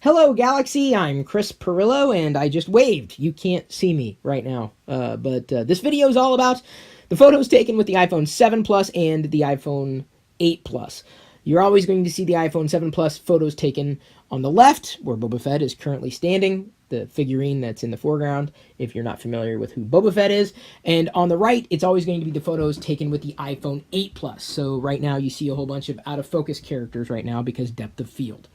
Hello, Galaxy. I'm Chris Perillo, and I just waved. You can't see me right now, but this video is all about the photos taken with the iPhone 7 Plus and the iPhone 8 Plus. You're always going to see the iPhone 7 Plus photos taken on the left, where Boba Fett is currently standing, the figurine that's in the foreground, if you're not familiar with who Boba Fett is. And on the right, it's always going to be the photos taken with the iPhone 8 Plus. So right now, you see a whole bunch of out-of-focus characters right now because depth of field.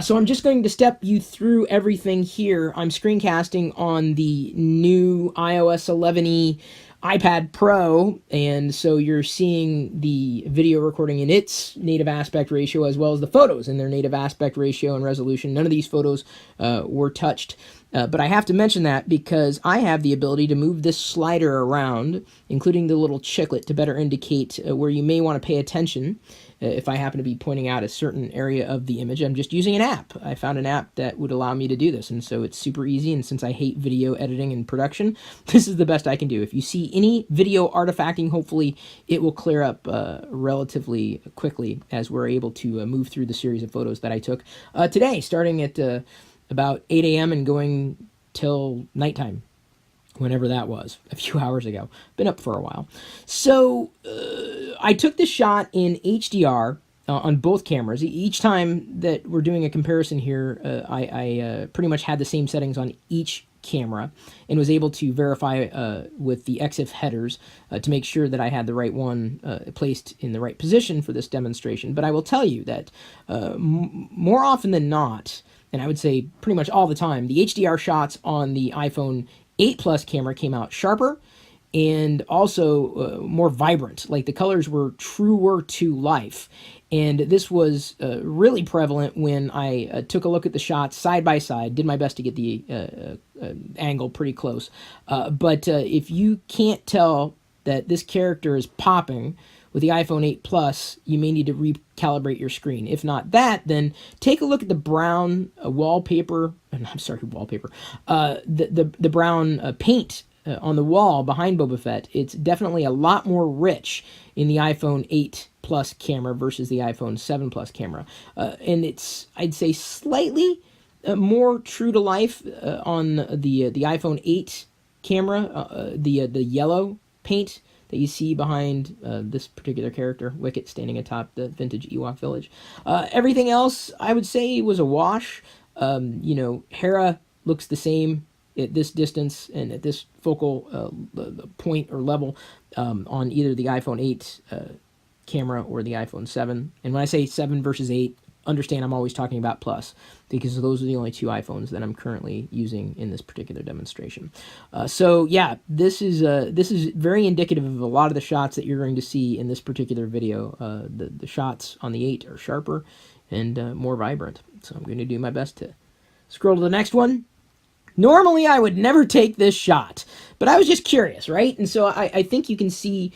So I'm just going to step you through everything here. I'm screencasting on the new iOS 11e iPad Pro, and so you're seeing the video recording in its native aspect ratio as well as the photos in their native aspect ratio and resolution. None of these photos were touched, but I have to mention that because I have the ability to move this slider around, including the little chiclet, to better indicate where you may want to pay attention. If I happen to be pointing out a certain area of the image, I'm just using an app. I found an app that would allow me to do this, and so it's super easy, and since I hate video editing and production, this is the best I can do. If you see any video artifacting, hopefully it will clear up relatively quickly as we're able to move through the series of photos that I took today, starting at about 8 a.m. and going till nighttime. Whenever that was, a few hours ago. Been up for a while. So I took this shot in HDR on both cameras. Each time that we're doing a comparison here, I pretty much had the same settings on each camera and was able to verify with the EXIF headers to make sure that I had the right one placed in the right position for this demonstration. But I will tell you that more often than not, and I would say pretty much all the time, the HDR shots on the iPhone 8 Plus camera came out sharper and also more vibrant. Like the colors were truer to life. And this was really prevalent when I took a look at the shots side by side, did my best to get the angle pretty close. But if you can't tell that this character is popping with the iPhone 8 Plus, you may need to recalibrate your screen. If not that, then take a look at the brown wallpaper. I'm sorry, wallpaper. The brown paint on the wall behind Boba Fett. It's definitely a lot more rich in the iPhone 8 Plus camera versus the iPhone 7 Plus camera. And it's, I'd say, slightly more true to life on the iPhone 8 camera, the yellow paint that you see behind this particular character, Wicket, standing atop the vintage Ewok village. Everything else, I would say, was a wash. Hera looks the same at this distance and at this focal point or level on either the iPhone 8 camera or the iPhone 7. And when I say 7 versus 8, understand I'm always talking about Plus, because those are the only two iPhones that I'm currently using in this particular demonstration. So yeah, this is very indicative of a lot of the shots that you're going to see in this particular video. The shots on the 8 are sharper and more vibrant. So I'm going to do my best to scroll to the next one. Normally, I would never take this shot, but I was just curious, right? And so I think you can see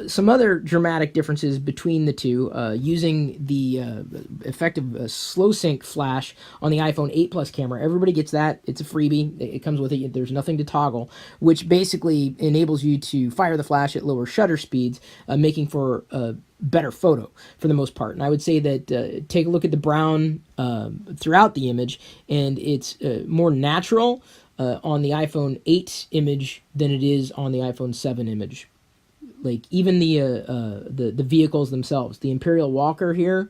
some other dramatic differences between the two using the effective slow sync flash on the iPhone 8 Plus camera. Everybody gets that. It's a freebie. It comes with it. There's nothing to toggle, which basically enables you to fire the flash at lower shutter speeds, making for a better photo for the most part. And I would say that take a look at the brown throughout the image, and it's more natural on the iPhone 8 image than it is on the iPhone 7 image. Like even the vehicles themselves, the Imperial Walker here,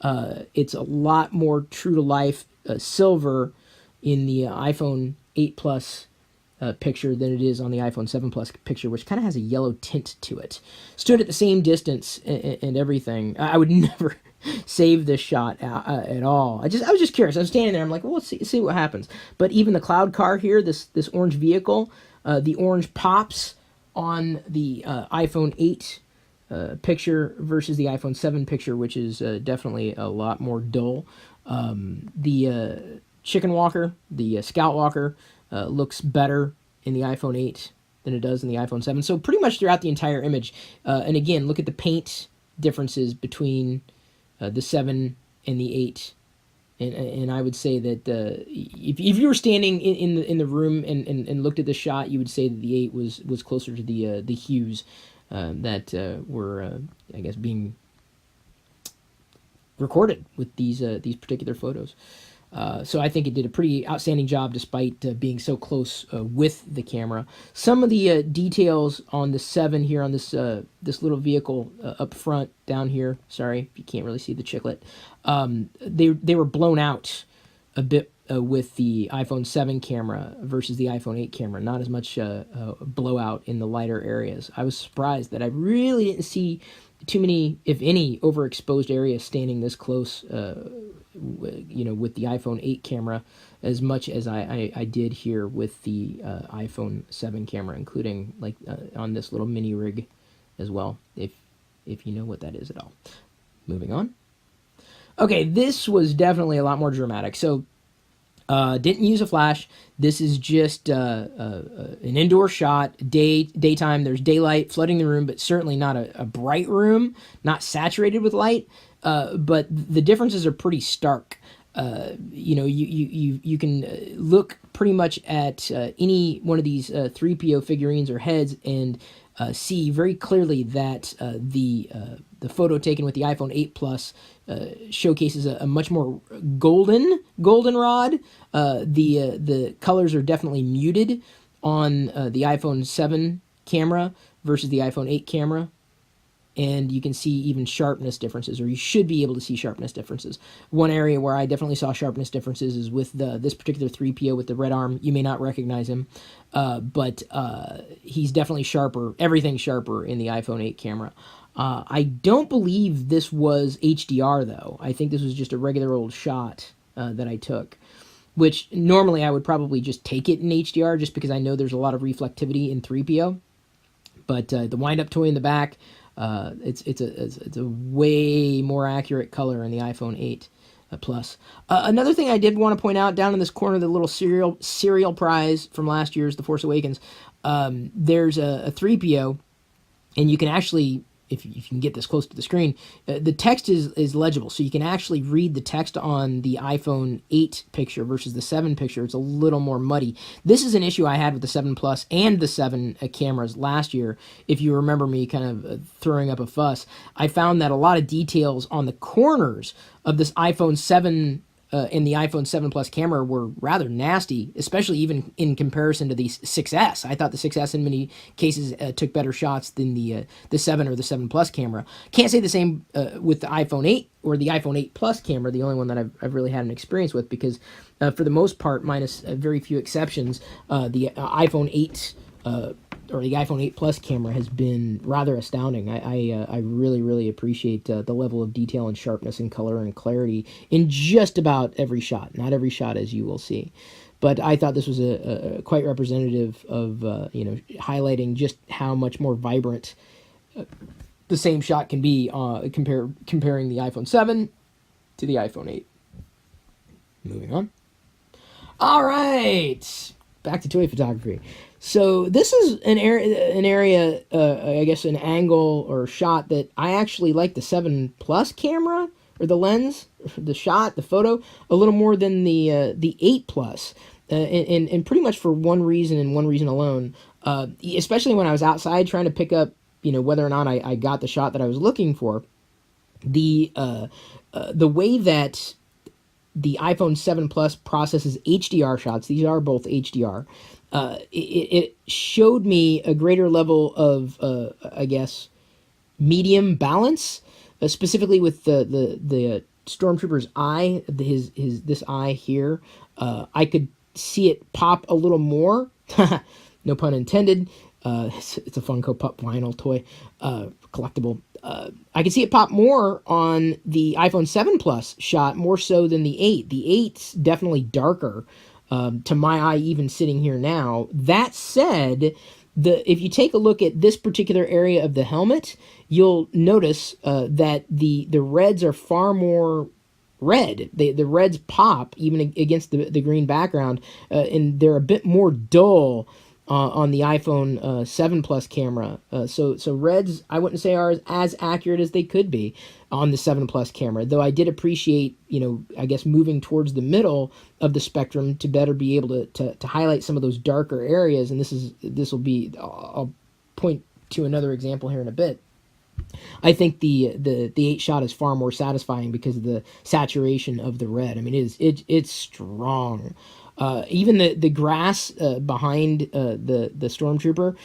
it's a lot more true to life silver in the iPhone 8 Plus picture than it is on the iPhone 7 Plus picture, which kind of has a yellow tint to it. Stood at the same distance and everything. I would never save this shot at all. I was just curious. I was standing there. I'm like, well, let's see what happens. But even the cloud car here, this orange vehicle, the orange pops on the iPhone 8 picture versus the iPhone 7 picture, which is definitely a lot more dull. The chicken walker, the scout walker, looks better in the iPhone 8 than it does in the iPhone 7. So pretty much throughout the entire image. And again, look at the paint differences between the 7 and the 8. And I would say that if you were standing in the room and looked at the shot, you would say that the 8 was closer to the hues that were, I guess, being recorded with these particular photos. So I think it did a pretty outstanding job despite being so close with the camera. Some of the details on the 7 here on this little vehicle up front down here. Sorry if you can't really see the chiclet. They were blown out a bit with the iPhone 7 camera versus the iPhone 8 camera. Not as much blowout in the lighter areas. I was surprised that I really didn't see too many, if any, overexposed areas standing this close, with the iPhone 8 camera, as much as I did here with the iPhone 7 camera, including like on this little mini rig as well, if you know what that is at all. Moving on. Okay, this was definitely a lot more dramatic. So, didn't use a flash. This is just an indoor shot, daytime. There's daylight flooding the room, but certainly not a bright room, not saturated with light. But the differences are pretty stark. You can look pretty much at any one of these 3PO figurines or heads and see very clearly that the photo taken with the iPhone 8 Plus showcases a much more goldenrod. The colors are definitely muted on the iPhone 7 camera versus the iPhone 8 camera. And you can see even sharpness differences, or you should be able to see sharpness differences. One area where I definitely saw sharpness differences is with this particular 3PO with the red arm. You may not recognize him, but he's definitely sharper. Everything's sharper in the iPhone 8 camera. I don't believe this was HDR, though. I think this was just a regular old shot that I took, which normally I would probably just take it in HDR just because I know there's a lot of reflectivity in 3PO. But the wind-up toy in the back, it's a way more accurate color in the iPhone 8 Plus. Another thing I did want to point out down in this corner, the little cereal prize from last year's The Force Awakens, there's a 3PO, and you can actually, if you can get this close to the screen, the text is legible, so you can actually read the text on the iPhone 8 picture versus the 7 picture. It's a little more muddy. This is an issue I had with the 7 Plus and the 7 cameras last year. If you remember me kind of throwing up a fuss, I found that a lot of details on the corners of this iPhone 7 in the iPhone 7 Plus camera were rather nasty, especially even in comparison to the 6S. I thought the 6S in many cases took better shots than the 7 or the 7 Plus camera. Can't say the same with the iPhone 8 or the iPhone 8 Plus camera, the only one that I've really had an experience with, because for the most part, minus very few exceptions, the iPhone 8 or the iPhone 8 Plus camera has been rather astounding. I really, really appreciate the level of detail and sharpness and color and clarity in just about every shot. Not every shot, as you will see. But I thought this was a quite representative of, highlighting just how much more vibrant the same shot can be comparing the iPhone 7 to the iPhone 8. Moving on. All right. Back to toy photography. So this is an area, I guess, an angle or shot that I actually like the 7 Plus camera, or the lens, the shot, the photo, a little more than the 8 Plus, and pretty much for one reason and one reason alone. Especially when I was outside trying to pick up, whether or not I got the shot that I was looking for. The way that the iPhone 7 Plus processes HDR shots, these are both HDR, it showed me a greater level of, I guess, medium balance, specifically with the Stormtrooper's eye, this eye here. I could see it pop a little more, no pun intended. It's a Funko Pop vinyl toy, collectible. I can see it pop more on the iPhone 7 Plus shot, more so than the 8. The 8's definitely darker, to my eye, even sitting here now. That said, if you take a look at this particular area of the helmet, you'll notice that the reds are far more red. The reds pop even against the green background, and they're a bit more dull on the iPhone 7 Plus camera. So reds, I wouldn't say are as accurate as they could be on the 7 Plus camera, though I did appreciate, I guess, moving towards the middle of the spectrum to better be able to highlight some of those darker areas. And this will be, I'll point to another example here in a bit. I think the 8 shot is far more satisfying because of the saturation of the red. I mean, it's strong. Even the grass behind the stormtrooper,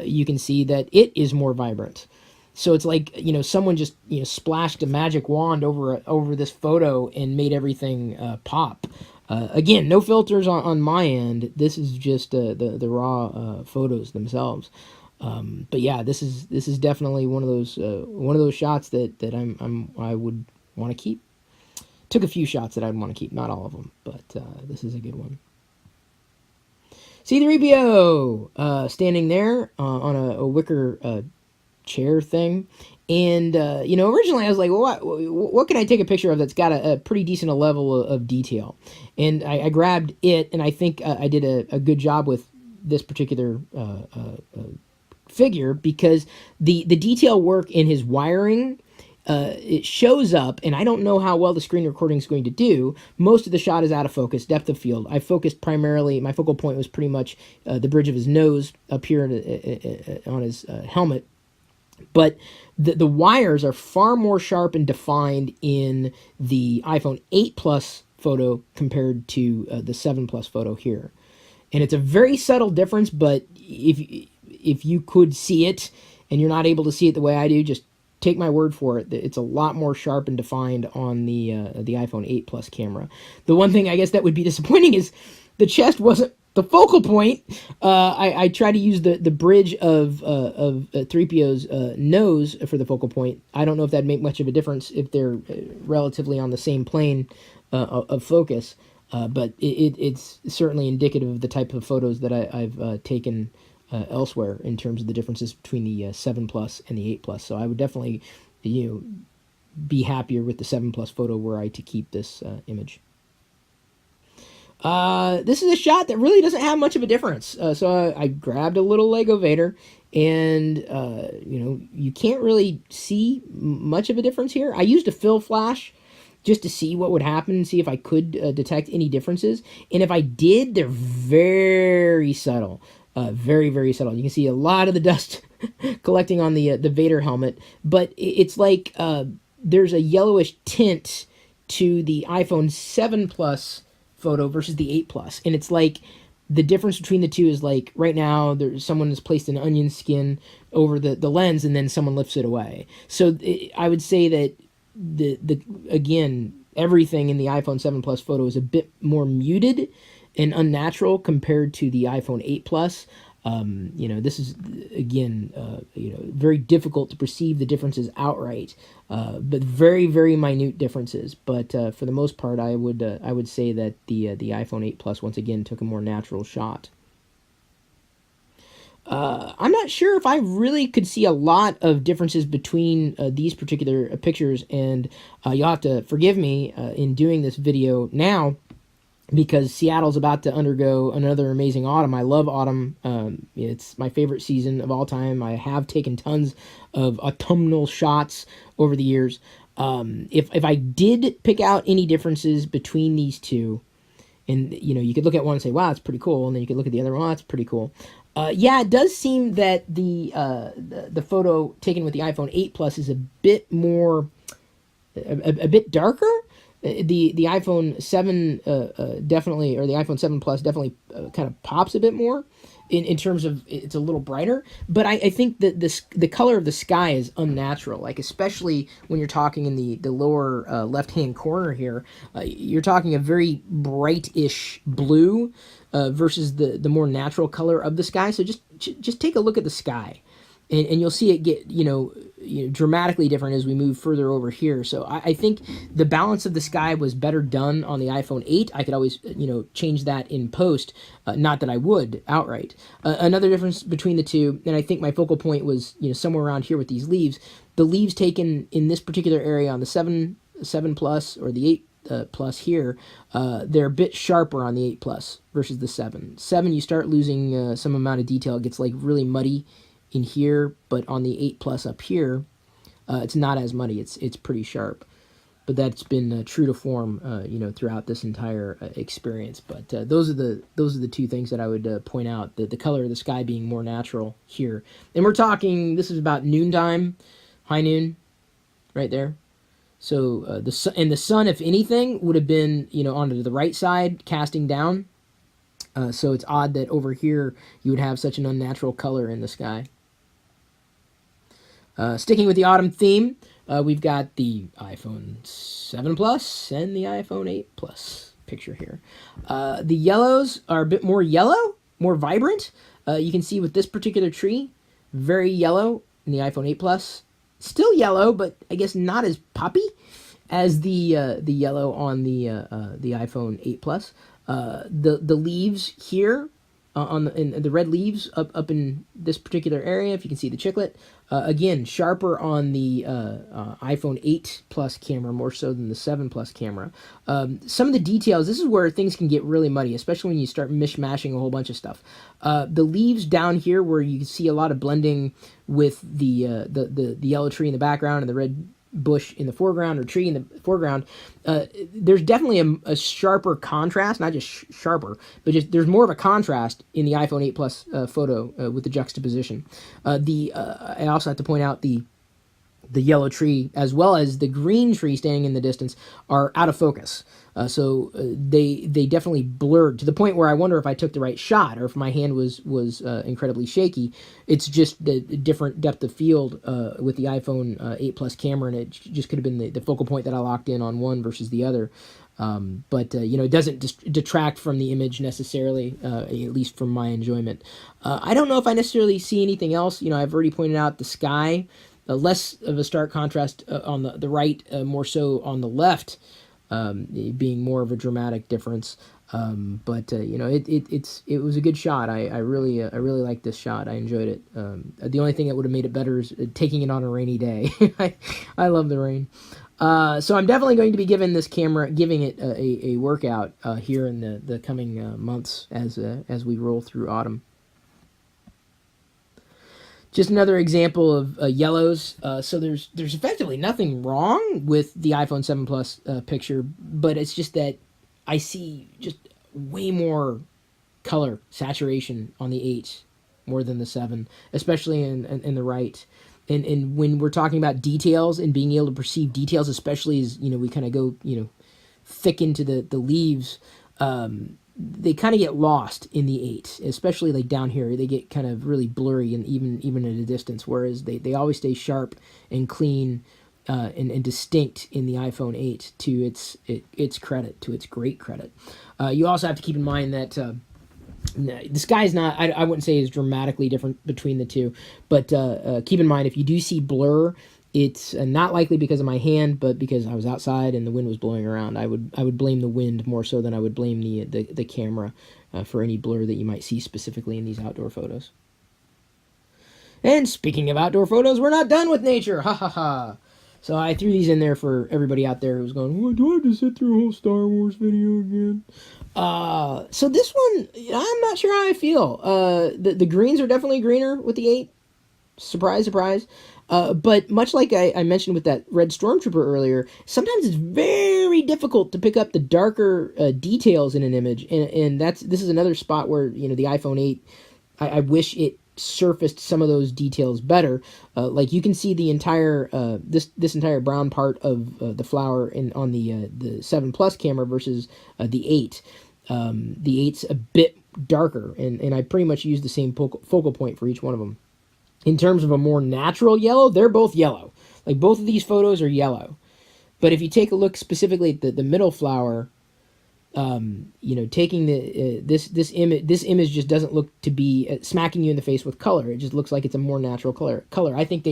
you can see that it is more vibrant. So it's like, someone just splashed a magic wand over this photo and made everything pop. Again, no filters on my end. This is just the raw photos themselves. But yeah, this is definitely one of those shots that I would want to keep. Took a few shots that I'd want to keep, not all of them, but this is a good one. C3PO standing there on a wicker chair thing. And, originally I was like, well, what can I take a picture of that's got a pretty decent level of detail? And I grabbed it, and I think I did a good job with this particular figure, because the detail work in his wiring, it shows up, and I don't know how well the screen recording is going to do. Most of the shot is out of focus, depth of field. I focused primarily, my focal point was pretty much the bridge of his nose up here on his helmet. But the wires are far more sharp and defined in the iPhone 8 Plus photo compared to the 7 Plus photo here. And it's a very subtle difference, but if you could see it and you're not able to see it the way I do, just take my word for it. It's a lot more sharp and defined on the iPhone 8 Plus camera. The one thing I guess that would be disappointing is the chest wasn't the focal point. I try to use the bridge of 3PO's nose for the focal point. I don't know if that'd make much of a difference if they're relatively on the same plane of focus. But it's certainly indicative of the type of photos that I've taken elsewhere in terms of the differences between the 7 Plus and the 8 Plus. So I would definitely, be happier with the 7 Plus photo were I to keep this image. This is a shot that really doesn't have much of a difference. So I grabbed a little Lego Vader, and you can't really see much of a difference here. I used a fill flash just to see what would happen and see if I could detect any differences. And if I did, they're very subtle. Very, very subtle. You can see a lot of the dust collecting on the Vader helmet, but it's like there's a yellowish tint to the iPhone 7 Plus photo versus the 8 Plus. And it's like the difference between the two is like right now someone has placed an onion skin over the lens, and then someone lifts it away. So I would say that again, everything in the iPhone 7 Plus photo is a bit more muted and unnatural compared to the iPhone 8 Plus. This is again, very difficult to perceive the differences outright, but very, very minute differences. But for the most part, I would say that the iPhone 8 Plus once again took a more natural shot. I'm not sure if I really could see a lot of differences between these particular pictures, and you'll have to forgive me in doing this video now, because Seattle's about to undergo another amazing autumn. I love autumn. It's my favorite season of all time. I have taken tons of autumnal shots over the years. If I did pick out any differences between these two, and you could look at one and say, wow, that's pretty cool, and then you could look at the other one, oh, that's pretty cool. Yeah, it does seem that the photo taken with the iPhone 8 Plus is a bit more, a bit darker. The iPhone 7 definitely, or the iPhone 7 Plus definitely kind of pops a bit more in terms of it's a little brighter. But I think that the color of the sky is unnatural, like especially when you're talking in the lower left-hand corner here. You're talking a very bright-ish blue versus the more natural color of the sky. So just take a look at the sky. And you'll see it get, dramatically different as we move further over here. So I think the balance of the sky was better done on the iPhone 8. I could always, change that in post. Not that I would outright. Another difference between the two, and I think my focal point was, somewhere around here with these leaves. The leaves taken in this particular area on the 7 Plus or the 8 Plus here, they're a bit sharper on the 8 Plus versus the 7. 7, you start losing some amount of detail. It gets like really muddy in here, but on the 8 Plus up here, it's not as muddy. It's pretty sharp, but that's been true to form, throughout this entire experience. But those are the two things that I would point out: the color of the sky being more natural here, and we're talking. This is about noontime, high noon, right there. So the sun, if anything, would have been onto the right side, casting down. So it's odd that over here you would have such an unnatural color in the sky. Sticking with the autumn theme, we've got the iPhone 7 Plus and the iPhone 8 Plus picture here. The yellows are a bit more yellow, more vibrant. You can see with this particular tree, very yellow in the iPhone 8 Plus. Still yellow, but I guess not as poppy as the yellow on the iPhone 8 Plus. The leaves here in the red leaves up in this particular area, if you can see the chiclet, again sharper on the iPhone 8 Plus camera more so than the 7 Plus camera. Some of the details, this is where things can get really muddy, especially when you start mishmashing a whole bunch of stuff. The leaves down here where you can see a lot of blending with the yellow tree in the background and the red bush in the foreground or tree in the foreground, there's definitely a sharper contrast, not just sharper, but just there's more of a contrast in the iPhone 8 Plus photo with the juxtaposition. I also have to point out the yellow tree as well as the green tree standing in the distance are out of focus. So they definitely blurred to the point where I wonder if I took the right shot or if my hand was incredibly shaky. It's just the different depth of field with the iPhone 8 Plus camera, and it just could have been the focal point that I locked in on one versus the other. But it doesn't detract from the image necessarily, at least from my enjoyment. I don't know if I necessarily see anything else. I've already pointed out the sky. Less of a stark contrast on the right, more so on the left, being more of a dramatic difference. But it was a good shot. I really liked this shot. I enjoyed it. The only thing that would have made it better is taking it on a rainy day. I love the rain. So I'm definitely going to be giving it a workout here in the coming months as we roll through autumn. Just another example of yellows. So there's effectively nothing wrong with the iPhone 7 Plus picture, but it's just that I see just way more color saturation on the 8 more than the 7, especially in the right. And when we're talking about details and being able to perceive details, especially as we kind of go thick into the leaves, they kind of get lost in the 8, especially like down here. They get kind of really blurry and even at a distance, whereas they always stay sharp and clean and distinct in the iPhone 8 to its credit, to its great credit. You also have to keep in mind that the sky's not, I wouldn't say is dramatically different between the two, but keep in mind if you do see blur, it's not likely because of my hand, but because I was outside and the wind was blowing around. I would blame the wind more so than I would blame the camera for any blur that you might see specifically in these outdoor photos. And speaking of outdoor photos, we're not done with nature. Ha ha ha. So I threw these in there for everybody out there who's going, "What, do I have to sit through a whole Star Wars video again?" So this one, I'm not sure how I feel. The greens are definitely greener with the 8. Surprise, surprise. But much like I mentioned with that red Stormtrooper earlier, sometimes it's very difficult to pick up the darker details in an image, and this is another spot where the iPhone 8, I wish it surfaced some of those details better. Like you can see the entire this entire brown part of the flower on the 7 Plus camera versus the 8. The 8's a bit darker, and I pretty much use the same focal point for each one of them. In terms of a more natural yellow, they're both yellow. Like both of these photos are yellow. But if you take a look specifically at the middle flower, taking this image just doesn't look to be smacking you in the face with color. It just looks like it's a more natural color. I think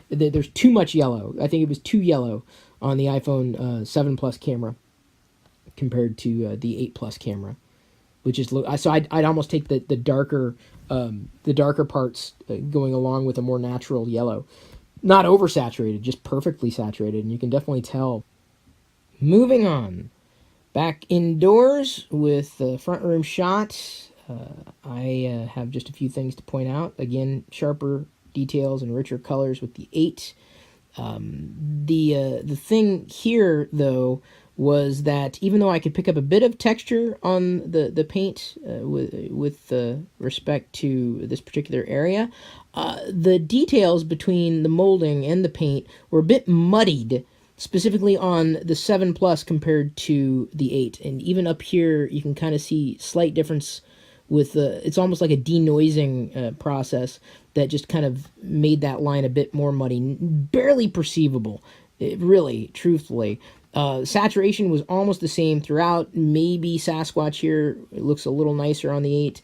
there's too much yellow. I think it was too yellow on the iPhone 7 Plus camera compared to the 8 Plus camera, which is so I'd almost take the darker parts going along with a more natural yellow, not oversaturated, just perfectly saturated, and you can definitely tell. Moving on, back indoors with the front room shot. I have just a few things to point out. Again, sharper details and richer colors with the 8. The thing here, though, was that even though I could pick up a bit of texture on the paint with respect to this particular area, the details between the molding and the paint were a bit muddied, specifically on the 7 Plus compared to the 8. And even up here, you can kind of see slight difference with it's almost like a denoising process that just kind of made that line a bit more muddy, barely perceivable, really, truthfully. Saturation was almost the same throughout. Maybe Sasquatch here looks a little nicer on the 8,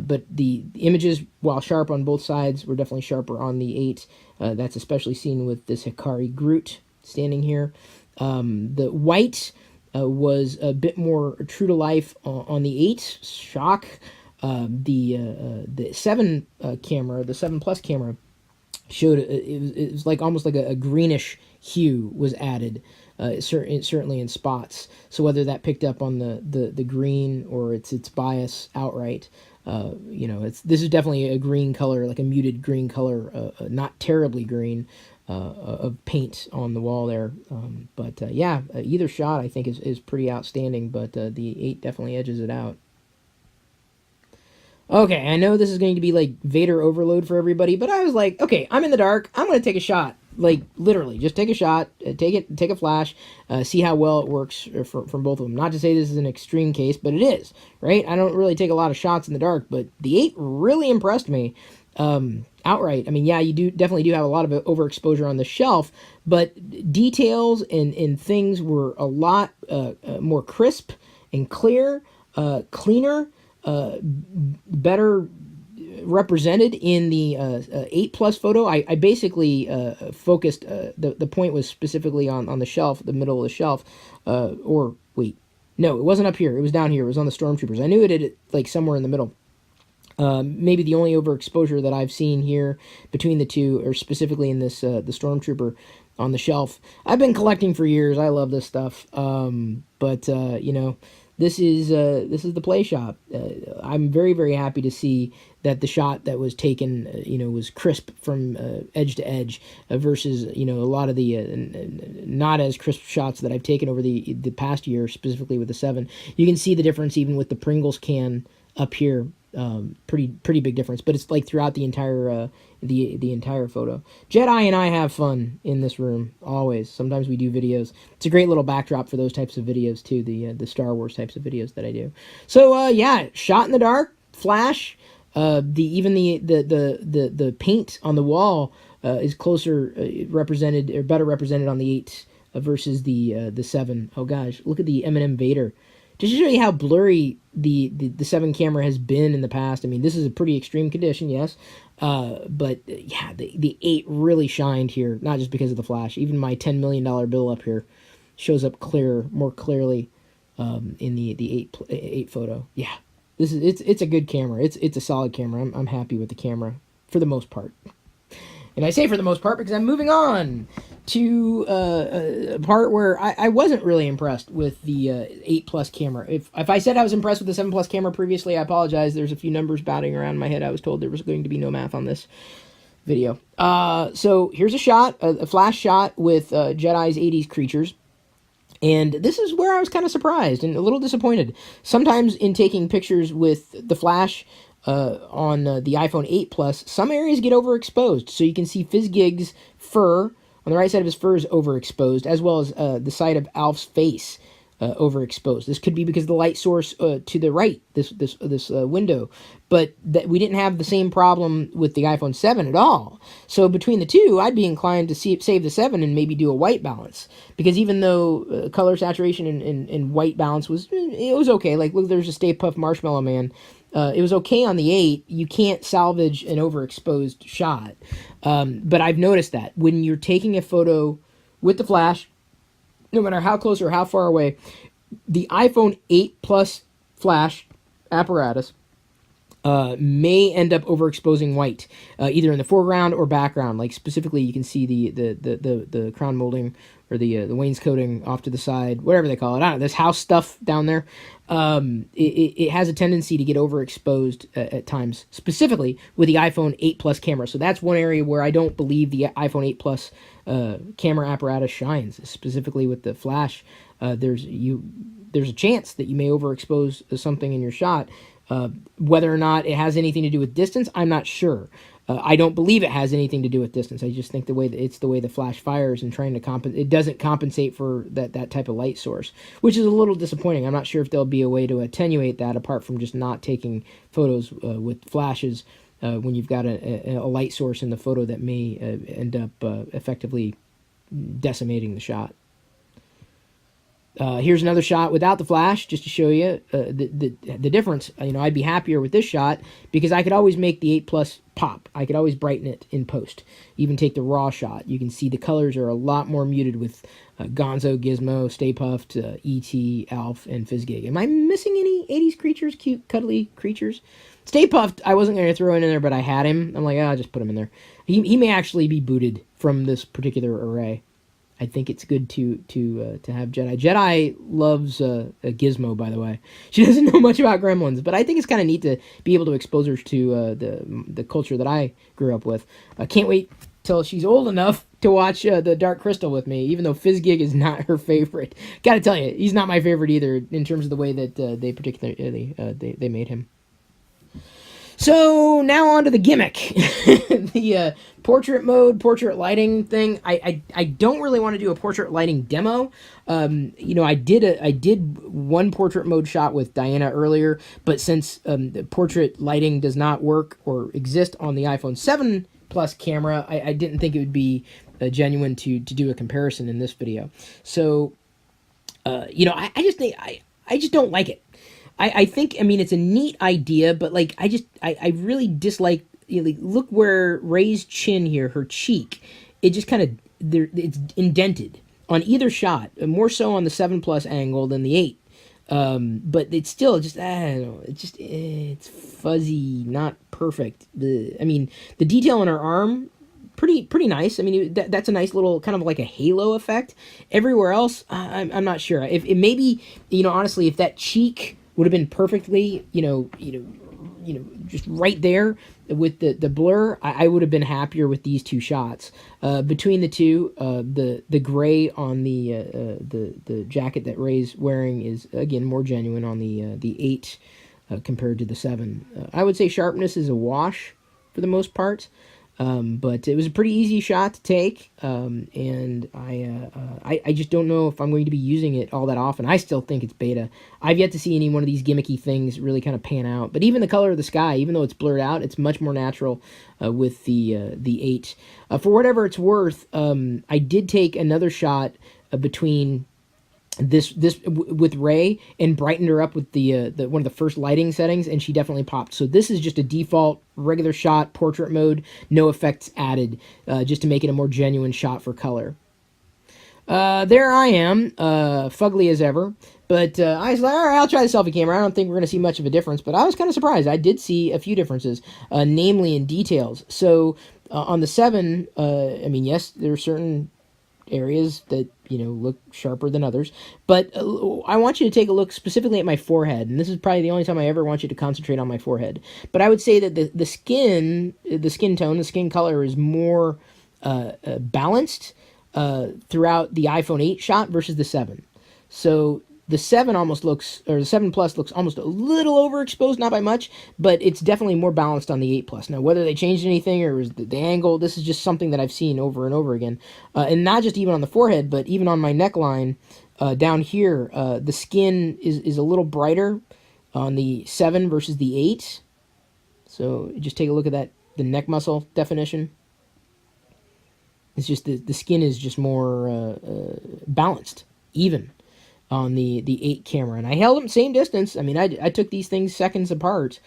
but the images, while sharp on both sides, were definitely sharper on the 8. That's especially seen with this Hikari Groot standing here. The white was a bit more true to life on the 8. Shock. The 7 camera, the 7 Plus camera, showed it was like almost like a greenish hue was added, certainly in spots. So whether that picked up on the green or its bias outright, this is definitely a green color, like a muted green color, not terribly green, of paint on the wall there. Either shot I think is pretty outstanding, but the 8 definitely edges it out. Okay, I know this is going to be like Vader overload for everybody, but I was like, okay, I'm in the dark. I'm going to take a shot. Like, literally, just take a shot, take a flash, see how well it works from both of them. Not to say this is an extreme case, but it is, right? I don't really take a lot of shots in the dark, but the 8 really impressed me outright. I mean, yeah, you definitely do have a lot of overexposure on the shelf, but details and things were a lot more crisp and clear, cleaner, better represented in the 8 Plus photo. I basically focused, the point was specifically on the shelf, the middle of the shelf, or wait, no, it wasn't up here, it was down here, it was on the Stormtroopers. I knew it had like somewhere in the middle. Maybe the only overexposure that I've seen here between the two, or specifically in this the Stormtrooper on the shelf. I've been collecting for years. I love this stuff. This is the play shop. I'm very, very happy to see that the shot that was taken, was crisp from edge to edge versus, a lot of the not as crisp shots that I've taken over the past year, specifically with the 7. You can see the difference even with the Pringles can up here. Pretty big difference, but it's like throughout the entire the entire photo. Jedi and I have fun in this room always. Sometimes we do videos. It's a great little backdrop for those types of videos too, the Star Wars types of videos that I do. So shot in the dark, flash. The paint on the wall is closer represented, or better represented on the 8 versus the 7. Oh gosh, look at the M&M Vader. Just to show you how blurry the 7 camera has been in the past. I mean, this is a pretty extreme condition, yes. The 8 really shined here, not just because of the flash. Even my $10 million bill up here shows up more clearly in the 8 photo. Yeah, it's a good camera. It's a solid camera. I'm happy with the camera for the most part. And I say for the most part because I'm moving on to a part where I wasn't really impressed with the 8 Plus camera. If I said I was impressed with the 7 Plus camera previously, I apologize. There's a few numbers batting around in my head. I was told there was going to be no math on this video. So here's a shot, a flash shot with Jedi's 80s creatures. And this is where I was kind of surprised and a little disappointed. Sometimes in taking pictures with the flash on the iPhone 8 Plus, some areas get overexposed. So you can see Fizzgig's fur, on the right side of his fur, is overexposed, as well as the side of Alf's face overexposed. This could be because of the light source to the right, this window. But we didn't have the same problem with the iPhone 7 at all. So between the two, I'd be inclined to save the 7 and maybe do a white balance. Because even though color saturation and white balance was okay. Like, look, there's a Stay Puft Marshmallow Man. It was okay on the 8. You can't salvage an overexposed shot. But I've noticed that when you're taking a photo with the flash, no matter how close or how far away, the iPhone 8 Plus flash apparatus may end up overexposing white, either in the foreground or background. Like specifically, you can see the crown molding or the wainscoting off to the side, whatever they call it. I don't know, this house stuff down there. It has a tendency to get overexposed at times, specifically with the iPhone 8 Plus camera. So that's one area where I don't believe the iPhone 8 Plus camera apparatus shines, specifically with the flash there's a chance that you may overexpose something in your shot. Whether or not it has anything to do with distance, I'm not sure. I don't believe it has anything to do with distance. I just think it's the way the flash fires and trying to compensate. It doesn't compensate for that type of light source, which is a little disappointing. I'm not sure if there'll be a way to attenuate that apart from just not taking photos with flashes when you've got a light source in the photo that may end up effectively decimating the shot. Here's another shot without the flash, just to show you the difference. I'd be happier with this shot because I could always make the 8 Plus pop. I could always brighten it in post. Even take the raw shot. You can see the colors are a lot more muted with Gonzo, Gizmo, Stay Puft, E.T., Alf, and Fizzgig. Am I missing any 80s creatures? Cute, cuddly creatures? Stay Puft, I wasn't going to throw in there, but I had him. I'm like, I'll just put him in there. He may actually be booted from this particular array. I think it's good to have Jedi. Jedi loves a Gizmo, by the way. She doesn't know much about Gremlins, but I think it's kind of neat to be able to expose her to the culture that I grew up with. I can't wait till she's old enough to watch the Dark Crystal with me, even though Fizzgig is not her favorite. Got to tell you, he's not my favorite either in terms of the way that they particularly they made him. So now on to the gimmick, the portrait mode, portrait lighting thing. I don't really want to do a portrait lighting demo. I did one portrait mode shot with Diana earlier, but since the portrait lighting does not work or exist on the iPhone 7 Plus camera, I didn't think it would be genuine to do a comparison in this video. So, I just think I just don't like it. I think, it's a neat idea, but I really dislike, look where Ray's chin here, her cheek, it just kind of, it's indented on either shot, more so on the 7 Plus angle than the 8. But it's still just, I don't know, it's fuzzy, not perfect. The detail on her arm, pretty nice. That's a nice little kind of like a halo effect. Everywhere else, I'm not sure. If it maybe, honestly, if that cheek would have been perfectly, just right there with the blur, I would have been happier with these two shots. Between the two, the gray on the jacket that Ray's wearing is again more genuine on the 8 compared to the 7. I would say sharpness is a wash for the most part. But it was a pretty easy shot to take, and I just don't know if I'm going to be using it all that often. I still think it's beta. I've yet to see any one of these gimmicky things really kind of pan out. But even the color of the sky, even though it's blurred out, it's much more natural with the 8. For whatever it's worth, I did take another shot between this with Ray and brightened her up with the one of the first lighting settings, and she definitely popped. So this is just a default regular shot, portrait mode, no effects added, just to make it a more genuine shot for color. There I am, fugly as ever. But I was like, all right, I'll try the selfie camera. I don't think we're going to see much of a difference, but I was kind of surprised. I did see a few differences, namely in details. So on the 7, yes, there are certain areas that look sharper than others, but I want you to take a look specifically at my forehead, and this is probably the only time I ever want you to concentrate on my forehead. But I would say that the skin tone, the skin color is more balanced throughout the iPhone 8 shot versus the 7. So the 7 the 7 Plus looks almost a little overexposed, not by much, but it's definitely more balanced on the 8 Plus. Now, whether they changed anything or was the angle, this is just something that I've seen over and over again. And not just even on the forehead, but even on my neckline down here, the skin is a little brighter on the 7 versus the 8. So just take a look at that, the neck muscle definition. It's just the skin is just more balanced, even on the 8 camera, and I held them same distance. I took these things seconds apart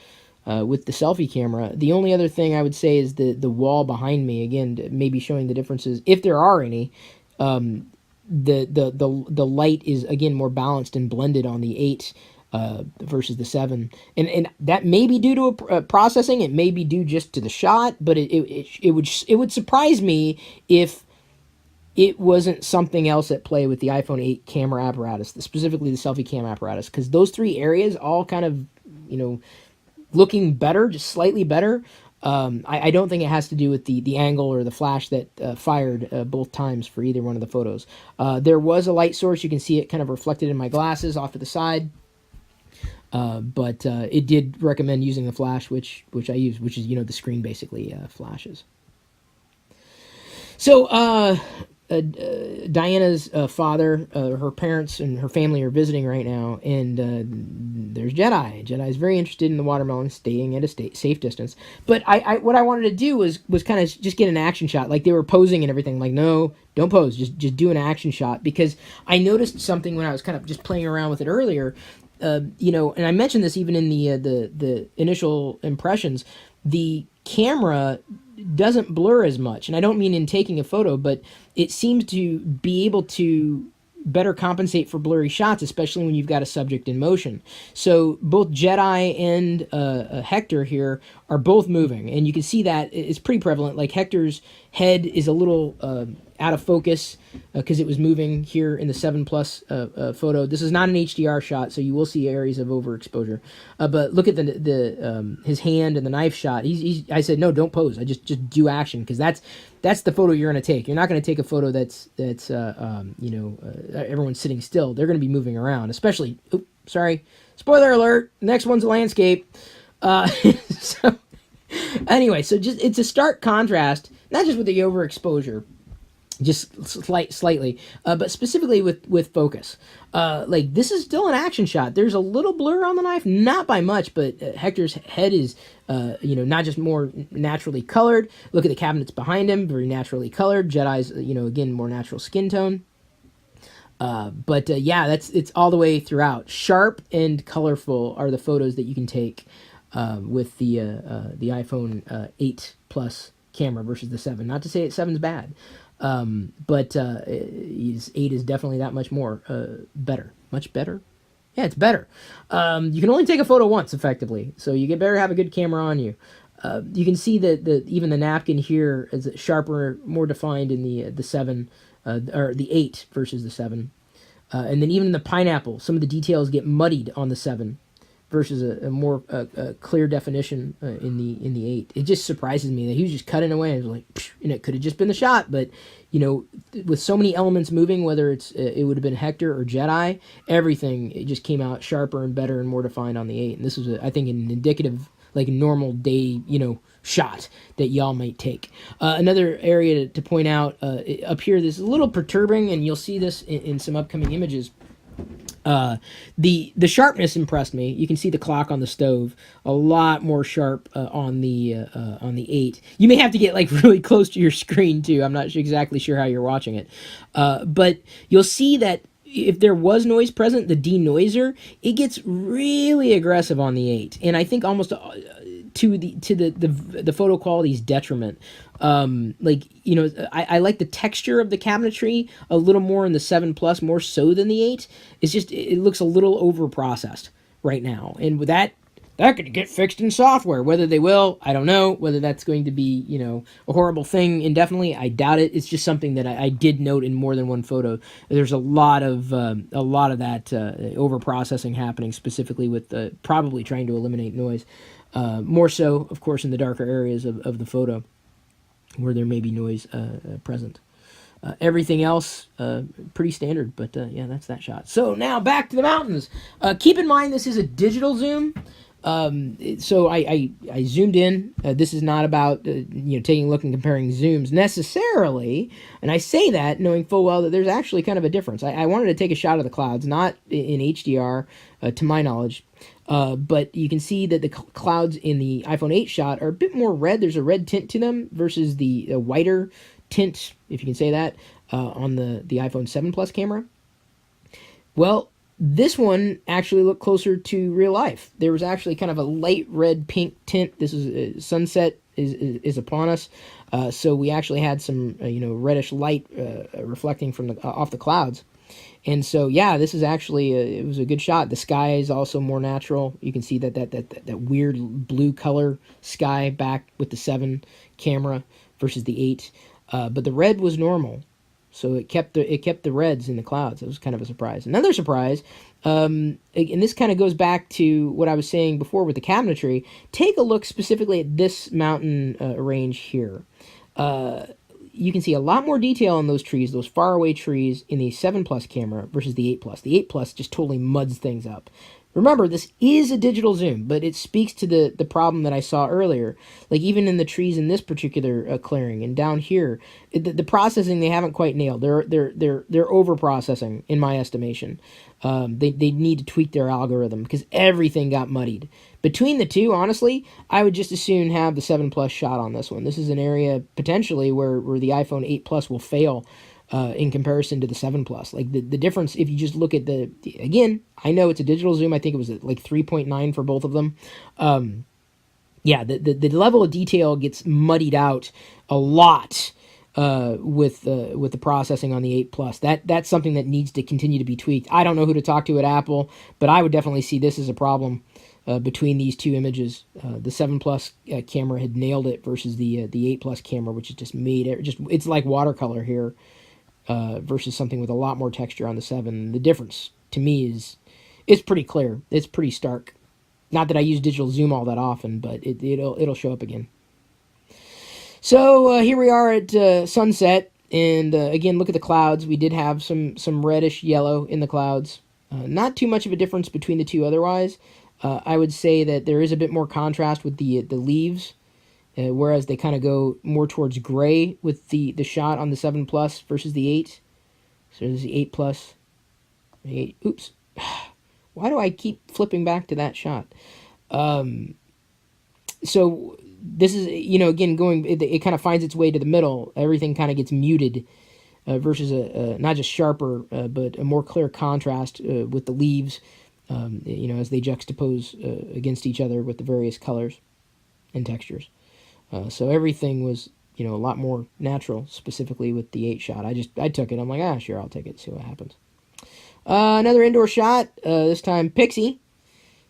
with the selfie camera. The only other thing I would say is the wall behind me, again, maybe showing the differences, if there are any. The light is, again, more balanced and blended on the 8 versus the 7, and that may be due to processing. It may be due just to the shot, but it would surprise me if it wasn't something else at play with the iPhone 8 camera apparatus, specifically the selfie cam apparatus, because those 3 areas all kind of, looking better, just slightly better. I don't think it has to do with the angle or the flash that fired both times for either one of the photos. There was a light source. You can see it kind of reflected in my glasses off to the side. But it did recommend using the flash, which I use, which is, the screen basically flashes. So Diana's father, her parents, and her family are visiting right now, and there's Jedi. Jedi is very interested in the watermelon, staying at a safe distance. But what I wanted to do was kind of just get an action shot, like they were posing and everything. Like, no, don't pose, just do an action shot, because I noticed something when I was kind of just playing around with it earlier. And I mentioned this even in the initial impressions. The camera doesn't blur as much, and I don't mean in taking a photo, but it seems to be able to better compensate for blurry shots, especially when you've got a subject in motion. So both Jedi and Hector here are both moving, and you can see that it's pretty prevalent. Like Hector's head is a little out of focus because it was moving here in the 7 Plus photo. This is not an HDR shot, so you will see areas of overexposure. But look at the his hand and the knife shot. I said, no, don't pose. I just do action, because that's the photo you're going to take. You're not going to take a photo that's everyone's sitting still. They're going to be moving around, especially. Oops, sorry, spoiler alert. Next one's a landscape. So anyway, so it's a stark contrast, not just with the overexposure, just slightly, but specifically with focus. Like this is still an action shot. There's a little blur on the knife, not by much, but Hector's head is, not just more naturally colored. Look at the cabinets behind him, very naturally colored. Jedi's, again, more natural skin tone. It's all the way throughout. Sharp and colorful are the photos that you can take with the iPhone 8 Plus camera versus the 7. Not to say 7's bad. But 8 is definitely that much more better. Much better? Yeah, it's better. You can only take a photo once, effectively, so you better have a good camera on you. You can see that even the napkin here is sharper, more defined in the 7, or the 8 versus the 7. And then even the pineapple, some of the details get muddied on the 7 versus a more clear definition in the 8. It just surprises me that he was just cutting away. It was like, and it could have just been the shot, but with so many elements moving, whether it would have been Hector or Jedi, everything, it just came out sharper and better and more defined on the 8. And this was, I think, an indicative, like a normal day, shot that y'all might take. Another area to point out up here, this is a little perturbing, and you'll see this in some upcoming images. The sharpness impressed me. You can see the clock on the stove a lot more sharp on the 8. You may have to get like really close to your screen too. I'm not exactly sure how you're watching it, but you'll see that if there was noise present, the denoiser, it gets really aggressive on the 8, and I think almost to the photo quality's detriment. I like the texture of the cabinetry a little more in the 7 Plus, more so than the 8. It's just, it looks a little over processed right now, and with that could get fixed in software. Whether they will, I don't know. Whether that's going to be a horrible thing indefinitely, I doubt it. It's just something that I did note in more than one photo. There's a lot of that over processing happening, specifically with probably trying to eliminate noise. More so, of course, in the darker areas of the photo where there may be noise present. Everything else, pretty standard, but that's that shot. So now back to the mountains. Keep in mind this is a digital zoom. So I zoomed in. This is not about taking a look and comparing zooms necessarily, and I say that knowing full well that there's actually kind of a difference. I wanted to take a shot of the clouds, not in HDR, to my knowledge, but you can see that the clouds in the iPhone 8 shot are a bit more red. There's a red tint to them versus the whiter tint, if you can say that, on the iPhone 7 Plus camera. Well, this one actually looked closer to real life. There was actually kind of a light red pink tint. This is sunset is upon us, so we actually had some reddish light reflecting from off the clouds. And so this is actually it was a good shot. The sky is also more natural. You can see that weird blue color sky back with the 7 camera versus the 8. But the red was normal. So it kept the reds in the clouds. It was kind of a surprise. Another surprise, and this kind of goes back to what I was saying before with the cabinetry. Take a look specifically at this mountain range here. You can see a lot more detail on those trees, those faraway trees, in the 7 Plus camera versus the 8 Plus. The 8 Plus just totally muds things up. Remember, this is a digital zoom, but it speaks to the problem that I saw earlier. Like even in the trees in this particular clearing and down here, the processing they haven't quite nailed. They're over processing in my estimation. They need to tweak their algorithm because everything got muddied. Between the two, honestly, I would just as soon have the 7 Plus shot on this one. This is an area potentially where the iPhone 8 Plus will fail in comparison to the 7 Plus. Like the difference, if you just look at again, I know it's a digital zoom. I think it was like 3.9 for both of them. Yeah, the level of detail gets muddied out a lot with the processing on the 8 Plus. That's something that needs to continue to be tweaked. I don't know who to talk to at Apple, but I would definitely see this as a problem between these two images. The 7 Plus camera had nailed it versus the 8 Plus camera, which is just made it. It's like watercolor here versus something with a lot more texture on the 7. The difference to me it's pretty clear. It's pretty stark. Not that I use digital zoom all that often, but it'll show up again. So here we are at sunset, and again, look at the clouds. We did have some reddish yellow in the clouds. Not too much of a difference between the two otherwise. I would say that there is a bit more contrast with the leaves, whereas they kind of go more towards gray with the shot on the 7 Plus versus the 8. So there's the 8 Plus. The 8. Oops. Why do I keep flipping back to that shot? So this is, again, it kind of finds its way to the middle. Everything kind of gets muted versus not just sharper, but a more clear contrast with the leaves, as they juxtapose against each other with the various colors and textures. So everything was, a lot more natural, specifically with the 8 shot. I took it. I'm like, sure, I'll take it, see what happens. Another indoor shot, this time Pixie.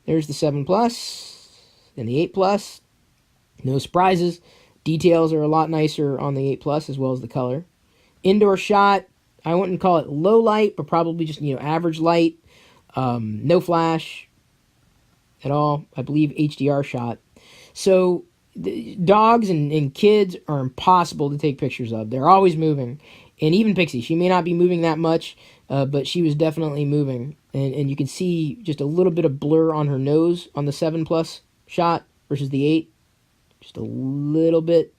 There's the 7 Plus and the 8 Plus. No surprises. Details are a lot nicer on the 8 Plus as well as the color. Indoor shot, I wouldn't call it low light, but probably just, average light. No flash at all. I believe HDR shot. So dogs and kids are impossible to take pictures of. They're always moving. And even Pixie, she may not be moving that much, but she was definitely moving. And you can see just a little bit of blur on her nose on the 7 Plus shot versus the 8. Just a little bit.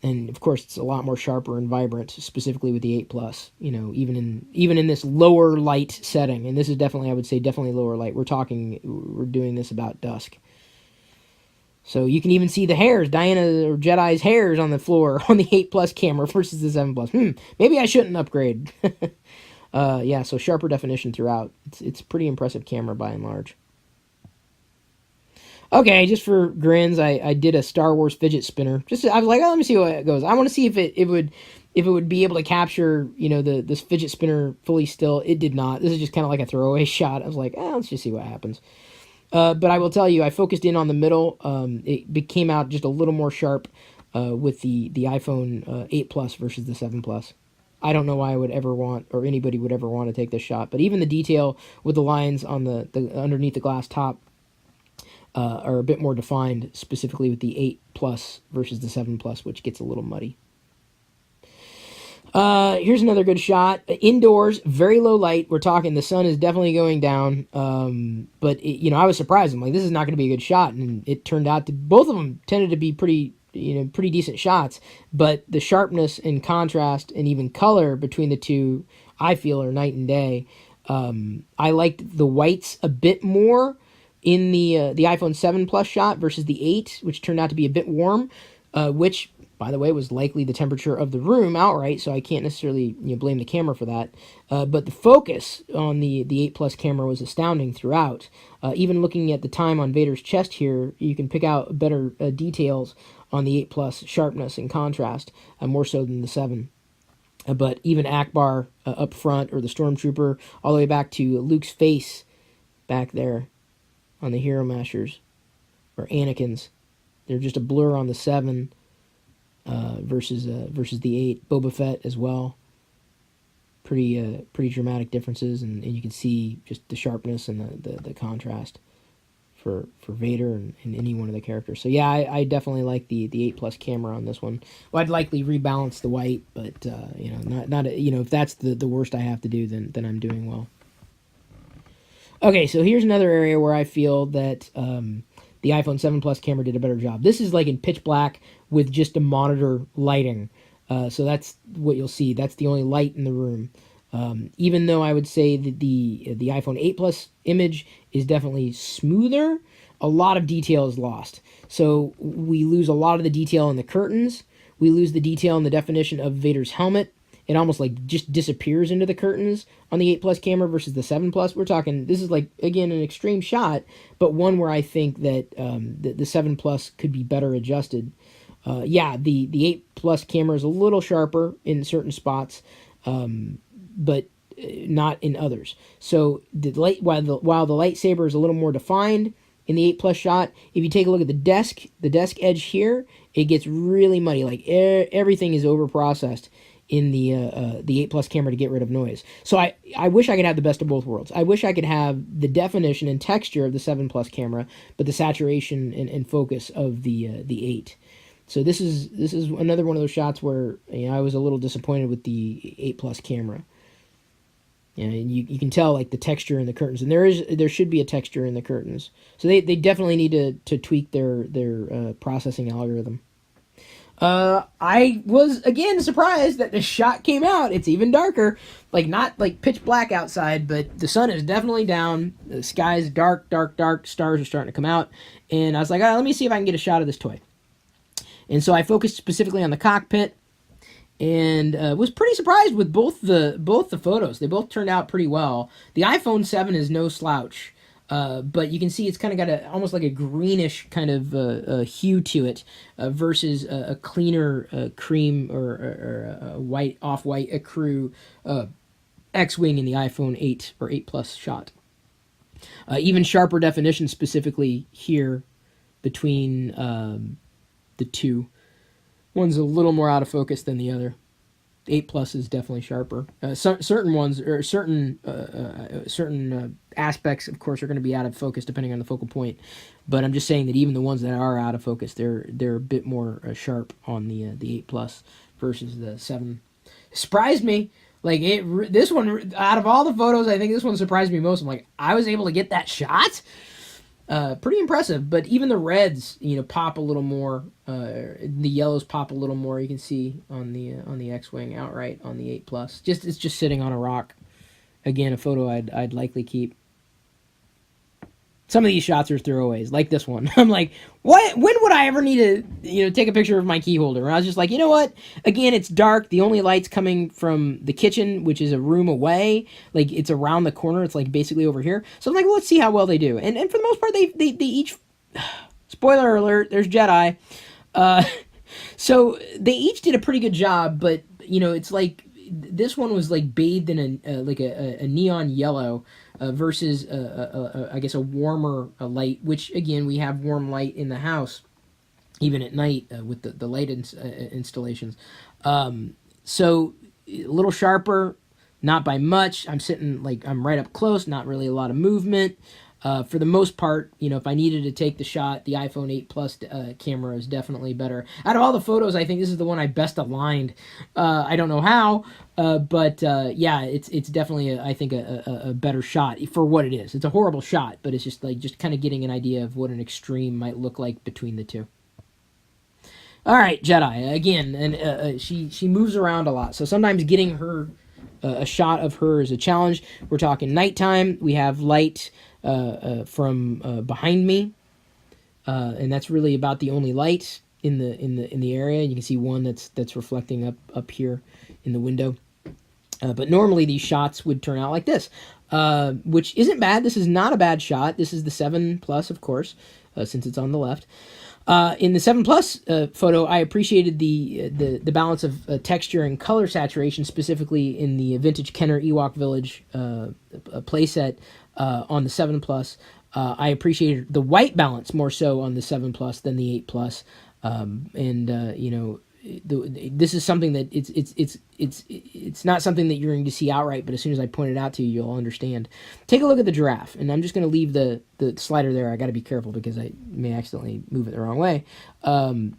And of course, it's a lot more sharper and vibrant, specifically with the 8 Plus. Even in this lower light setting, and this is definitely, I would say, definitely lower light. We're doing this about dusk. So you can even see the hairs, Diana or Jedi's hairs on the floor on the 8 Plus camera versus the 7 Plus. Maybe I shouldn't upgrade. Yeah, so sharper definition throughout. It's a pretty impressive camera by and large. Okay, just for grins, I did a Star Wars fidget spinner. I was like, let me see what it goes. I want to see if it would be able to capture, this fidget spinner fully still. It did not. This is just kind of like a throwaway shot. I was like, let's just see what happens. But I will tell you, I focused in on the middle. It came out just a little more sharp with the iPhone 8 Plus versus the 7 Plus. I don't know why I would ever want, or anybody would ever want to take this shot. But even the detail with the lines on the underneath the glass top are a bit more defined, specifically with the 8 Plus versus the 7 Plus, which gets a little muddy. Here's another good shot. Indoors, very low light. We're talking the sun is definitely going down. But I was surprised. I'm like, this is not going to be a good shot, and it turned out to both of them tended to be pretty decent shots. But the sharpness and contrast and even color between the two, I feel, are night and day. I liked the whites a bit more in the iPhone 7 Plus shot versus the 8, which turned out to be a bit warm, which, by the way, was likely the temperature of the room outright, so I can't necessarily blame the camera for that. But the focus on the 8 Plus camera was astounding throughout. Even looking at the time on Vader's chest here, you can pick out better details on the 8 Plus sharpness and contrast, more so than the 7. But even Akbar up front, or the Stormtrooper, all the way back to Luke's face back there on the Hero Mashers, or Anakin's. They're just a blur on the 7. versus the 8. Boba Fett as well. Pretty dramatic differences, and you can see just the sharpness and the contrast for Vader and any one of the characters. So yeah, I definitely like the 8 Plus camera on this one. Well, I'd likely rebalance the white, but not if that's the worst I have to do, then I'm doing well. Okay, so here's another area where I feel that the iPhone 7 Plus camera did a better job. This is like in pitch black with just a monitor lighting. So that's what you'll see. That's the only light in the room. Even though I would say that the iPhone 8 Plus image is definitely smoother, a lot of detail is lost. So we lose a lot of the detail in the curtains. We lose the detail in the definition of Vader's helmet. It almost like just disappears into the curtains on the 8 Plus camera versus the 7 Plus. We're talking, this is like, again, an extreme shot, but one where I think that the 7 Plus could be better adjusted. Yeah, the 8 Plus camera is a little sharper in certain spots, but not in others. So the light, while the lightsaber is a little more defined in the 8 Plus shot, if you take a look at the desk edge here, it gets really muddy. Like everything is over processed in the 8 Plus camera to get rid of noise. So I wish I could have the best of both worlds. I wish I could have the definition and texture of the 7 Plus camera, but the saturation and focus of the 8. So this is another one of those shots where I was a little disappointed with the 8 Plus camera. And you can tell like the texture in the curtains, and there should be a texture in the curtains. So they definitely need to tweak their processing algorithm. I was again surprised that the shot came out. It's even darker, like not like pitch black outside, but the sun is definitely down. The sky is dark, dark, dark. Stars are starting to come out, and I was like, let me see if I can get a shot of this toy. And so I focused specifically on the cockpit, and was pretty surprised with both the photos. They both turned out pretty well. The iPhone 7 is no slouch. But you can see it's kind of got almost like a greenish kind of hue to it versus a cleaner cream or a white, off-white ecru X-Wing in the iPhone 8 or 8 Plus shot. Even sharper definition specifically here between the two. One's a little more out of focus than the other. 8 Plus is definitely sharper. Certain ones or certain aspects, of course, are going to be out of focus depending on the focal point. But I'm just saying that even the ones that are out of focus, they're a bit more sharp on the 8 Plus versus the 7. Surprised me. Like this one, out of all the photos, I think this one surprised me most. I'm like, I was able to get that shot. Pretty impressive, but even the reds, pop a little more. The yellows pop a little more. You can see on the X-Wing outright on the 8 Plus. It's just sitting on a rock. Again, a photo I'd likely keep. Some of these shots are throwaways, like this one. I'm like, what? When would I ever need to, take a picture of my key holder? And I was just like, you know what? Again, it's dark. The only light's coming from the kitchen, which is a room away. Like it's around the corner. It's like basically over here. So I'm like, well, let's see how well they do. And for the most part, they each. Spoiler alert. There's Jedi. So they each did a pretty good job, but it's like this one was like bathed in a neon yellow. Versus, I guess, a warmer light, which, again, we have warm light in the house, even at night with the light installations. So a little sharper, not by much. I'm right up close, not really a lot of movement. For the most part, if I needed to take the shot, the iPhone 8 Plus camera is definitely better. Out of all the photos, I think this is the one I best aligned. I don't know how, but yeah, it's definitely, I think, a better shot for what it is. It's a horrible shot, but it's just kind of getting an idea of what an extreme might look like between the two. All right, Jedi, again, and she moves around a lot, so sometimes getting her a shot of her is a challenge. We're talking nighttime. We have light from behind me, and that's really about the only light in the area. You can see one that's reflecting up here in the window. But normally these shots would turn out like this, which isn't bad. This is not a bad shot. This is the 7 Plus, of course, since it's on the left. In the 7 Plus photo, I appreciated the balance of texture and color saturation, specifically in the vintage Kenner Ewok Village playset on the 7 Plus. I appreciated the white balance more so on the 7 Plus than the 8 Plus. this is something that it's not something that you're going to see outright, but as soon as I point it out to you, you'll understand. Take a look at the giraffe, and I'm just going to leave the slider there. I got to be careful because I may accidentally move it the wrong way. The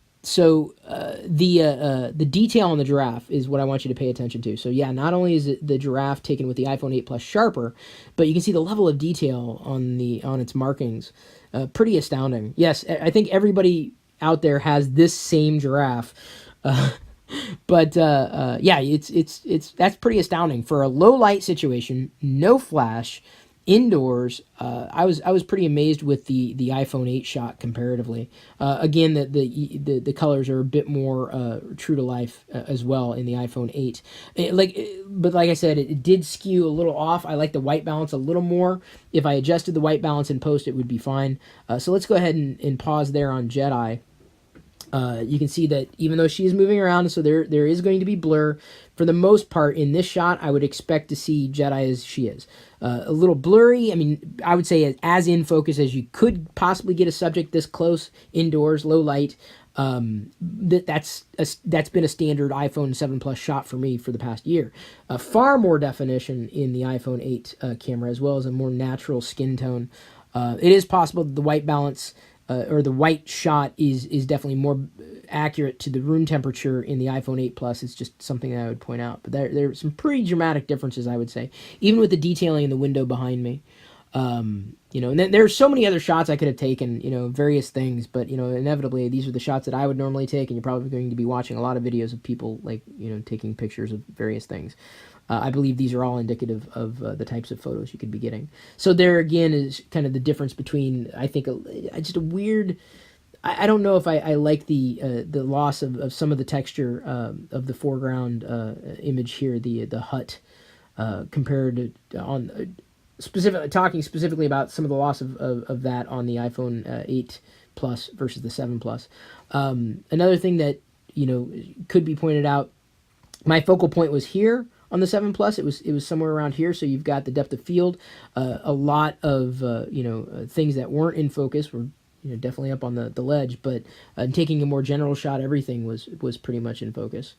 detail on the giraffe is what I want you to pay attention to. So yeah, not only is the giraffe taken with the iPhone 8 Plus sharper, but you can see the level of detail on its markings. Pretty astounding. Yes, I think everybody out there has this same giraffe. But yeah, that's pretty astounding for a low light situation, no flash, indoors. I was pretty amazed with the iPhone 8 shot comparatively. Again, the colors are a bit more true to life as well in the iPhone 8. But like I said, it did skew a little off. I like the white balance a little more. If I adjusted the white balance in post, it would be fine. So let's go ahead and pause there on Jedi. You can see that even though she is moving around, so there is going to be blur. For the most part, in this shot, I would expect to see Jedi as she is. A little blurry. I mean, I would say as in focus as you could possibly get a subject this close, indoors, low light. That's been a standard iPhone 7 Plus shot for me for the past year. Far more definition in the iPhone 8 camera, as well as a more natural skin tone. It is possible that the white balance... or the white shot is definitely more accurate to the room temperature in the iPhone 8 Plus. It's just something that I would point out. But there are some pretty dramatic differences, I would say, even with the detailing in the window behind me. And then there's so many other shots I could have taken, various things. But, inevitably, these are the shots that I would normally take, and you're probably going to be watching a lot of videos of people, taking pictures of various things. I believe these are all indicative of the types of photos you could be getting. So there again is kind of the difference between, I think, just a weird... I don't know if I like the loss of some of the texture of the foreground image here, the hut, compared to talking specifically about some of the loss of that on the iPhone 8 Plus versus the 7 Plus. Another thing that could be pointed out, my focal point was here. On the 7 Plus, it was somewhere around here, so you've got the depth of field. A lot of things that weren't in focus were definitely up on the ledge, but taking a more general shot, everything was pretty much in focus.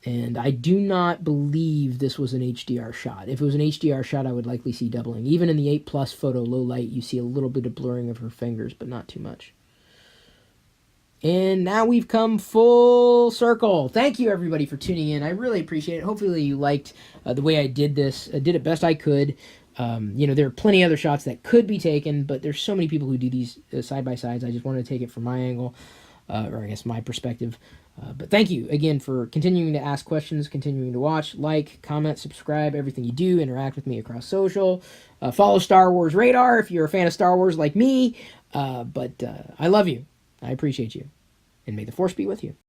And I do not believe this was an HDR shot. If it was an HDR shot, I would likely see doubling. Even in the 8 Plus photo, low light, you see a little bit of blurring of her fingers, but not too much. And now we've come full circle. Thank you, everybody, for tuning in. I really appreciate it. Hopefully you liked the way I did this. I did it best I could. There are plenty of other shots that could be taken, but there's so many people who do these side-by-sides. I just wanted to take it from my angle, or I guess my perspective. But thank you, again, for continuing to ask questions, continuing to watch, like, comment, subscribe, everything you do. Interact with me across social. Follow Star Wars Radar if you're a fan of Star Wars like me. But I love you. I appreciate you. And may the Force be with you.